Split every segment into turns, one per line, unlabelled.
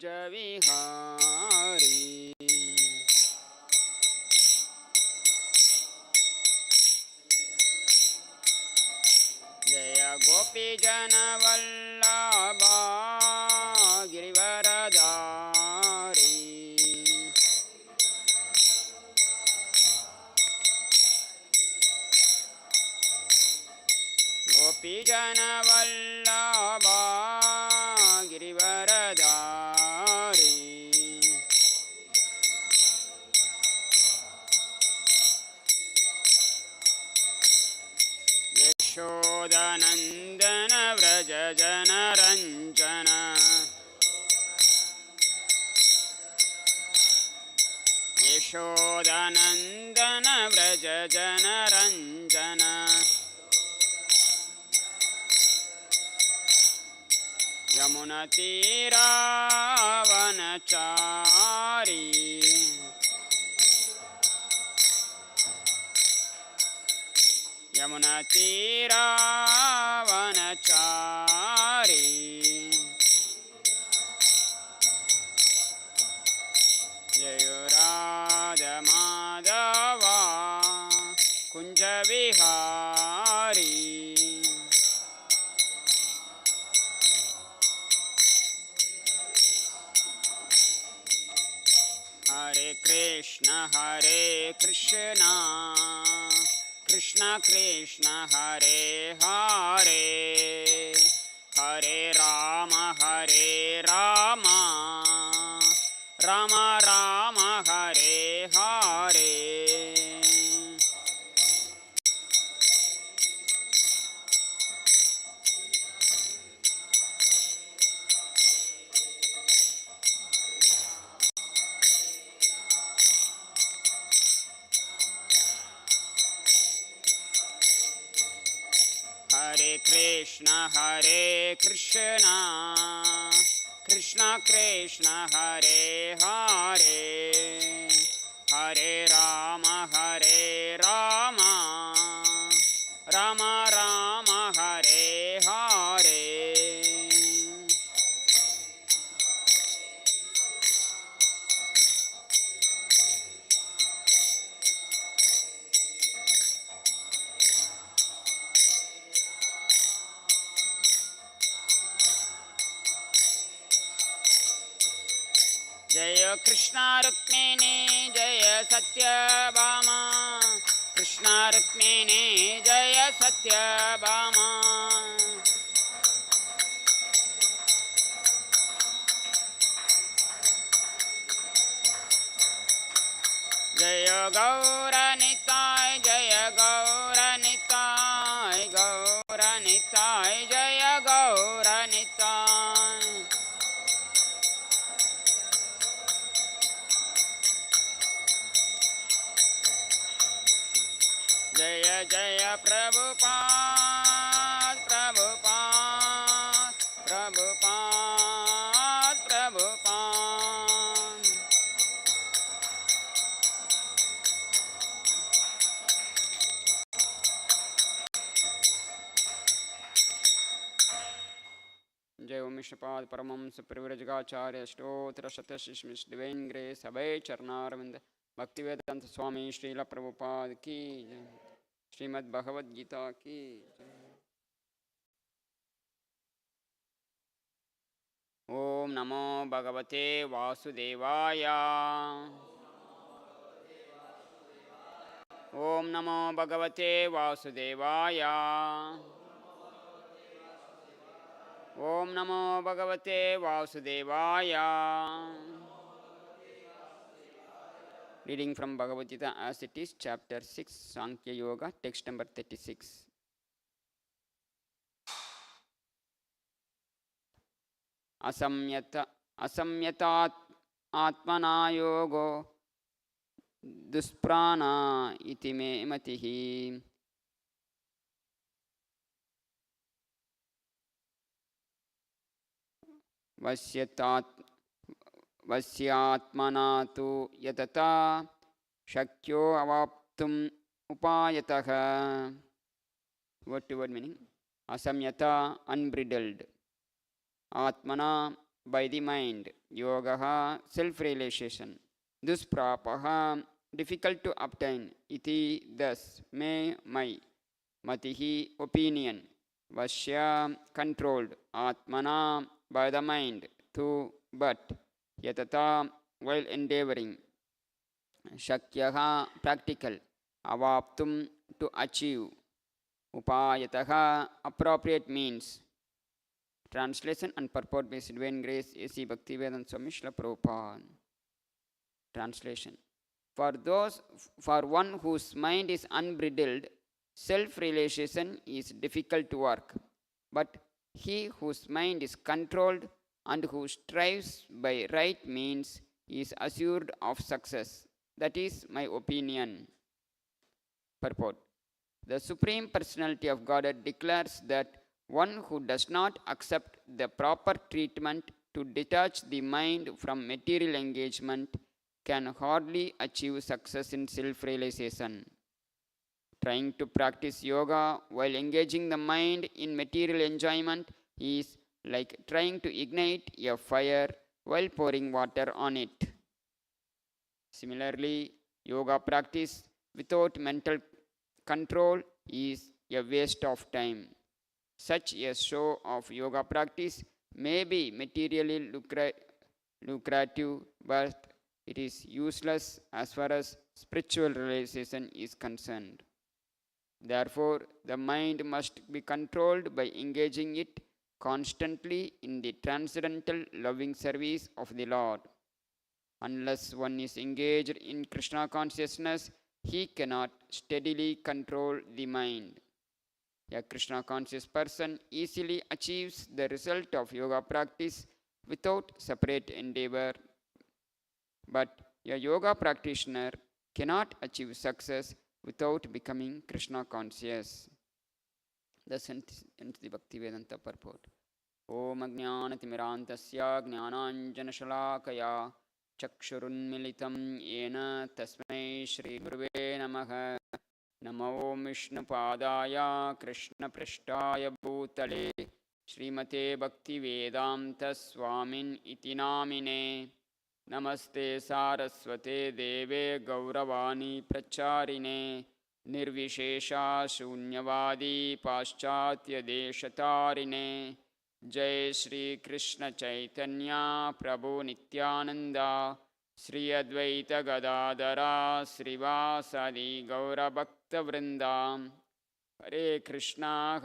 Vihari. Jaya Gopi Jana Vallabha Girivaradari. Gopi Jana Vallabha Girivaradari. Yashodanandana Vraja Jana Ranjana. Yashodanandana Vraja Jana Ranjana. Yamuna Tira Vanachari. Yamuna Tira Vanachari. Jayo Radha Madhava Kunja Vihari. Hare Krishna Krishna Krishna Hare Hare, Hare Rama Rama Rama Hare Hare. Hare Krishna Krishna Krishna Hare Hare, Hare Rama Rama Rama Hare Hare. Jaya Krishna Rukmini Jaya Satyabhama, Krishna Rukmini Jaya Satyabhama. Jaya Gaura Nitai Jaya Gaura Nitai, Gaura Nitai Jaya Gaura Nitai. Jaya Jaya Prabhupada Prabhupada Prabhupada Prabhupada. Jai Om Vishnupad Paramamsa Privrajagacharya Stotra Satyasishmis Divine Grace Abhay Charnaravind Bhaktivedanta Swami Srila Prabhupada Ki Jai. Srimad-Bhagavad-Gita Ki Jai. Om Namo Bhagavate Vasudevaya. Om Namo Bhagavate Vasudevaya. Om Namo Bhagavate Vasudevaya. Reading from Bhagavad Gita as it is, chapter 6, Sankhya Yoga, text number 36. Asamyatat atmana yogo dusprana iti me matihi. Vasyatmana tu yatata shakyo avaptum upayataha. Word to word meaning. Asamyata, unbridled. Atmana, by the mind. Yoga self-realization. Dusprapaha difficult to obtain. Iti thus may my matihi opinion. Vashya controlled. Atmana by the mind. To but yatata while endeavoring. Shakyaha practical. Avaptum to achieve. Upayataha appropriate means. Translation and purport by Divine Grace A.C. Bhaktivedanta Swami Srila Prabhupada. Translation. For one whose mind is unbridled, self-realization is difficult to work. But he whose mind is controlled and who strives by right means is assured of success. That is my opinion. Purport. The Supreme Personality of Godhead declares that one who does not accept the proper treatment to detach the mind from material engagement can hardly achieve success in self-realization. Trying to practice yoga while engaging the mind in material enjoyment is like trying to ignite a fire while pouring water on it. Similarly, yoga practice without mental control is a waste of time. Such a show of yoga practice may be materially lucrative, but it is useless as far as spiritual realization is concerned. Therefore, the mind must be controlled by engaging it constantly in the transcendental loving service of the Lord. Unless one is engaged in Krishna consciousness, he cannot steadily control the mind. A Krishna conscious person easily achieves the result of yoga practice without separate endeavor. But a yoga practitioner cannot achieve success without becoming Krishna conscious. Thus ends the Bhaktivedanta purport. Om Ajnanatimirantasya Jnananjanashalakaya Chakshurunmilitam Yena Tasmai Shri Guruve Namaha. Namo Vishnupadaya Krishna Prishtaya Bhutale Srimate Bhaktivedanta Swamin Iti Namine. Namaste Saraswate Deve Gauravani Pracharine Nirvishesha Shunyavadi Paschatya Deshatarine. Jai Shri Krishna Chaitanya Prabhu Nityananda Sri Advaita Gadadara Srivasadi Gaura Bhakta Vrindam. Hare Krishna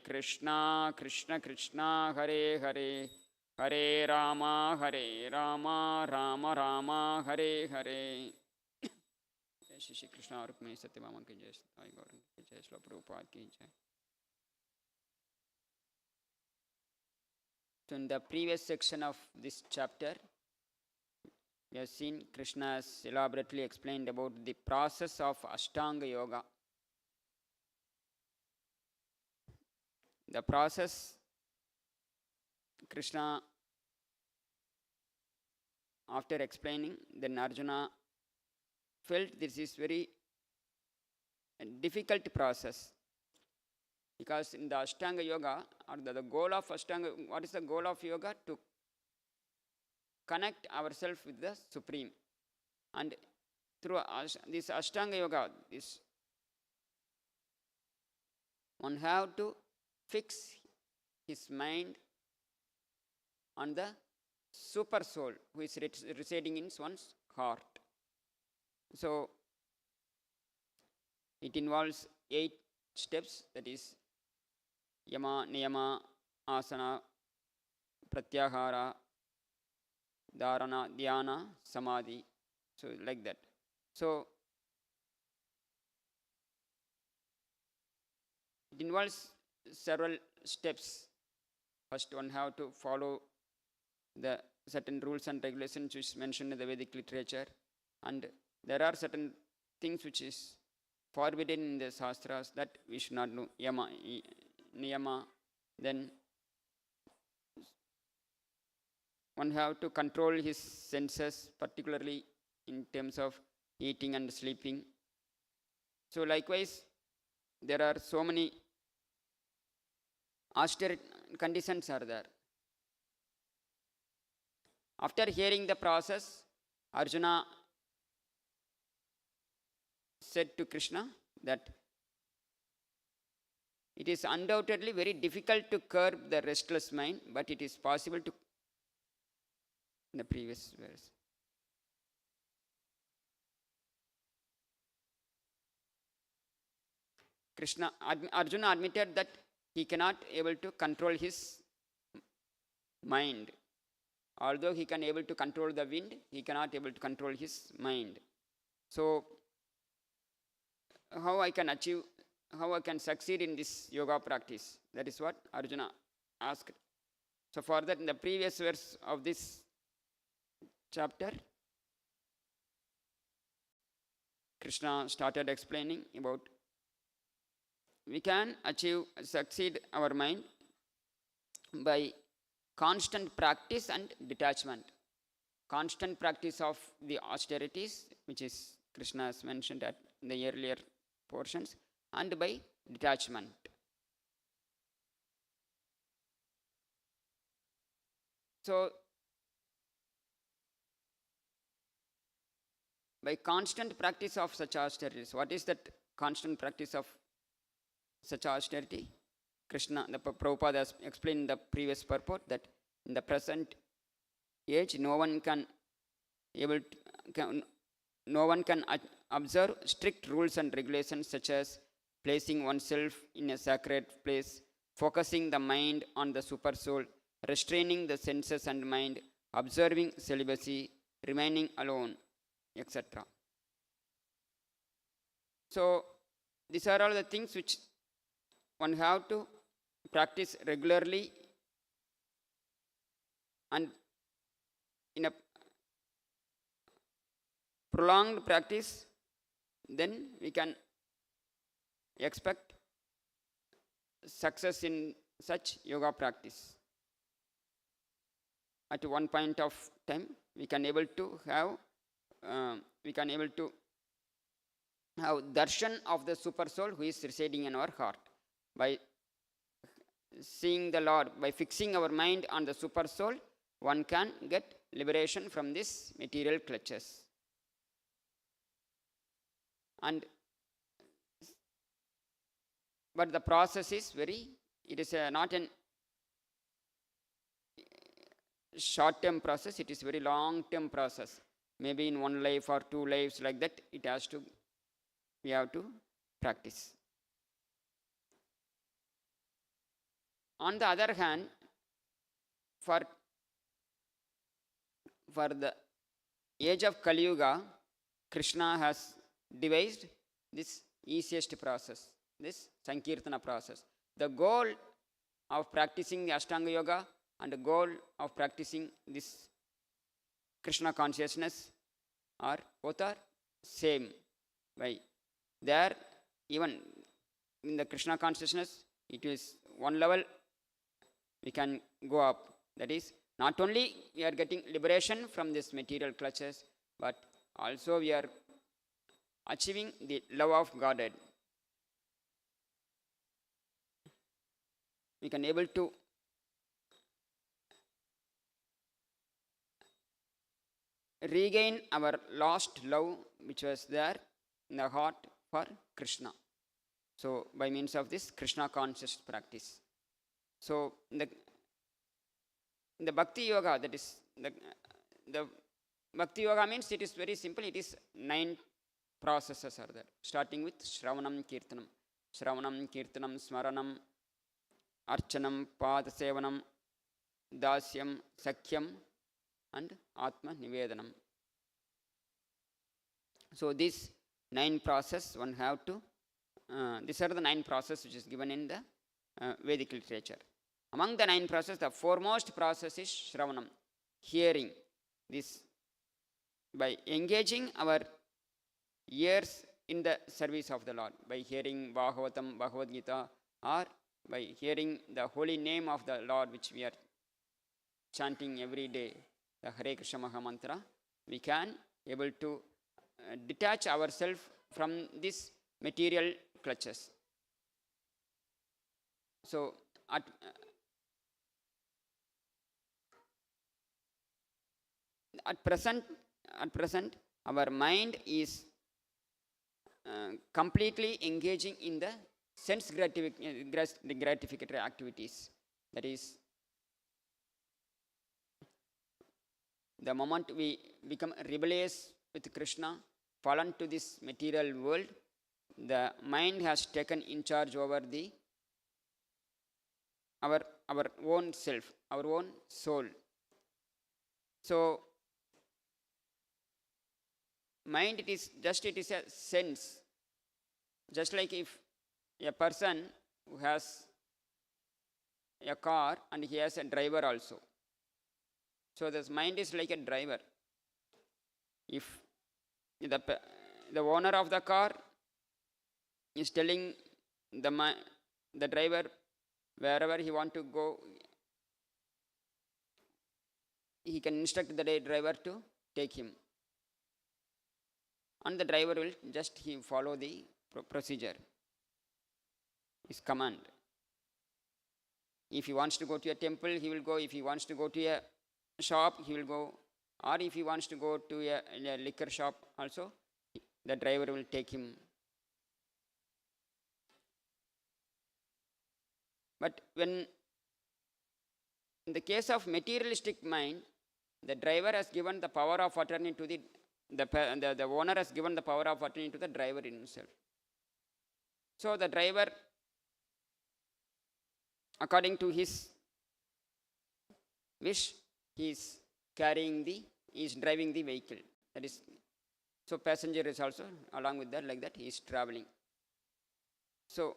Krishna Krishna Hare Hare Hare Rama Rama Rama Hare Hare. Jai Shri Krishna Rukmini Satyabhama ki jai, Sai Gauranga ki jai, Srila Prabhupada ki jai. So in the previous section of this chapter, we have seen Krishna has elaborately explained about the process of Ashtanga Yoga. The process, Krishna, after explaining, then Arjuna felt this is very difficult process. Because in the Ashtanga Yoga, or the goal of Ashtanga, what is the goal of yoga? To connect ourselves with the Supreme. And through this Ashtanga Yoga, one have to fix his mind on the super soul who is residing in one's heart. So it involves 8 steps, that is Yama, Niyama, Asana, Pratyahara, Dharana, Dhyana, Samadhi. So like that. So it involves several steps. First, one have to follow the certain rules and regulations which is mentioned in the Vedic literature, and there are certain things which is forbidden in the Shastras that we should not do. Yama, Niyama. Then one have to control his senses, particularly in terms of eating and sleeping. So likewise, there are so many austere conditions are there. After hearing the process, Arjuna said to Krishna that it is undoubtedly very difficult to curb the restless mind, but it is possible to. In the previous verse, Arjuna admitted that he cannot able to control his mind. Although he can able to control the wind, he cannot able to control his mind. So how I can succeed in this yoga practice? That is what Arjuna asked. So for that, in the previous verse of this chapter, Krishna started explaining about we can succeed our mind by constant practice and detachment. Constant practice of the austerities, which is Krishna has mentioned at the earlier portions, and by detachment. So by constant practice of such austerities, what is that constant practice of such austerity? Krishna, the Prabhupada has explained in the previous purport that in the present age, no one can observe strict rules and regulations such as placing oneself in a sacred place, focusing the mind on the super soul, restraining the senses and mind, observing celibacy, remaining alone, etc. So these are all the things which one have to practice regularly, and in a prolonged practice, then we can expect success in such yoga practice. At one point of time, we can able to have darshan of the super soul who is residing in our heart. By seeing the Lord, by fixing our mind on the super soul, one can get liberation from this material clutches. But the process is not a short-term process, it is very long-term process. Maybe in one life or two lives, like that, we have to practice. On the other hand, for the age of Kali Yuga, Krishna has devised this easiest process, this Sankirtana process. The goal of practicing the Ashtanga Yoga and the goal of practicing this Krishna consciousness both are same. There, even in the Krishna consciousness, it is one level we can go up. That is, not only we are getting liberation from this material clutches, but also we are achieving the love of Godhead. We can able to regain our lost love which was there in the heart for Krishna. So by means of this Krishna conscious practice. So in the Bhakti Yoga, that is the Bhakti Yoga means it is very simple. It is 9 processes are there, starting with Shravanam Kirtanam. Shravanam Kirtanam Smaranam Archanam Padasevanam Dasyam Sakhyam and Atma Nivedanam. So these 9 processes one have to these are the 9 processes which is given in the Vedic literature. Among the 9 processes, the foremost process is Shravanam, hearing. This by engaging our ears in the service of the Lord, by hearing Bhagavatam, Bhagavad-Gita, or by hearing the holy name of the Lord which we are chanting every day, the Hare Krishna Maha Mantra, we can able to detach ourselves from this material clutches. So at present, our mind is completely engaging in the sense gratificatory activities. That is, the moment we become rebellious with Krishna, fallen to this material world, the mind has taken in charge over our own self, our own soul. So mind, it is a sense. Just like if a person who has a car and he has a driver also. So this mind is like a driver. If the owner of the car is telling the driver wherever he want to go, he can instruct the driver to take him, and the driver will just follow the procedure, his command. If he wants to go to a temple, he will go. If he wants to go to a shop, he will go. Or if he wants to go to a liquor shop also, the driver will take him. But when in the case of materialistic mind, the driver has given the power of attorney to the owner has given the power of attorney to the driver himself. So the driver, according to his wish, he is driving the vehicle. That is, so passenger is also along with that, like that he is traveling. So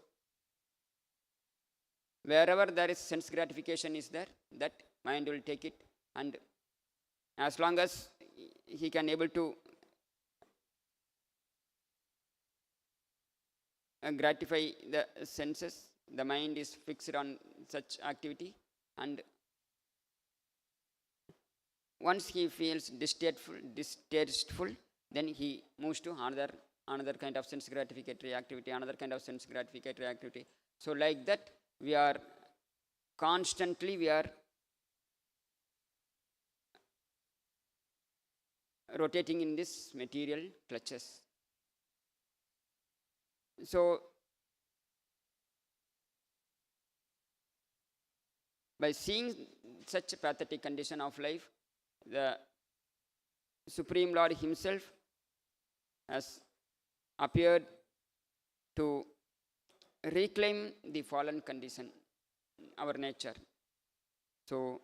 wherever there is sense gratification is there, that mind will take it, and as long as he can able to gratify the senses, the mind is fixed on such activity, and once he feels distasteful, then he moves to another kind of sense gratificatory activity, So like that, we are constantly rotating in this material clutches. So by seeing such a pathetic condition of life, the Supreme Lord himself has appeared to reclaim the fallen condition, our nature. So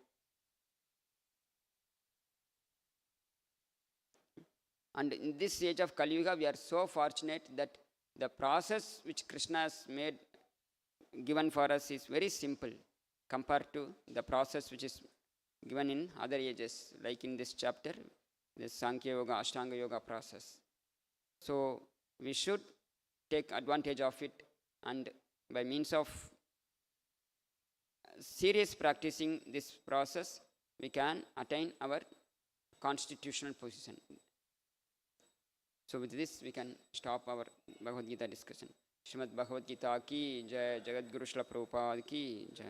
and in this age of Kali Yuga, we are so fortunate that the process which Krishna has given for us is very simple compared to the process which is given in other ages, like in this chapter, the Sankhya Yoga, Ashtanga Yoga process. So we should take advantage of it, and by means of serious practicing this process, we can attain our constitutional position. So with this, we can stop our Bhagavad Gita discussion. Srimad-Bhagavad-Gita ki jai, Jagadguru Srila Prabhupada ki jai.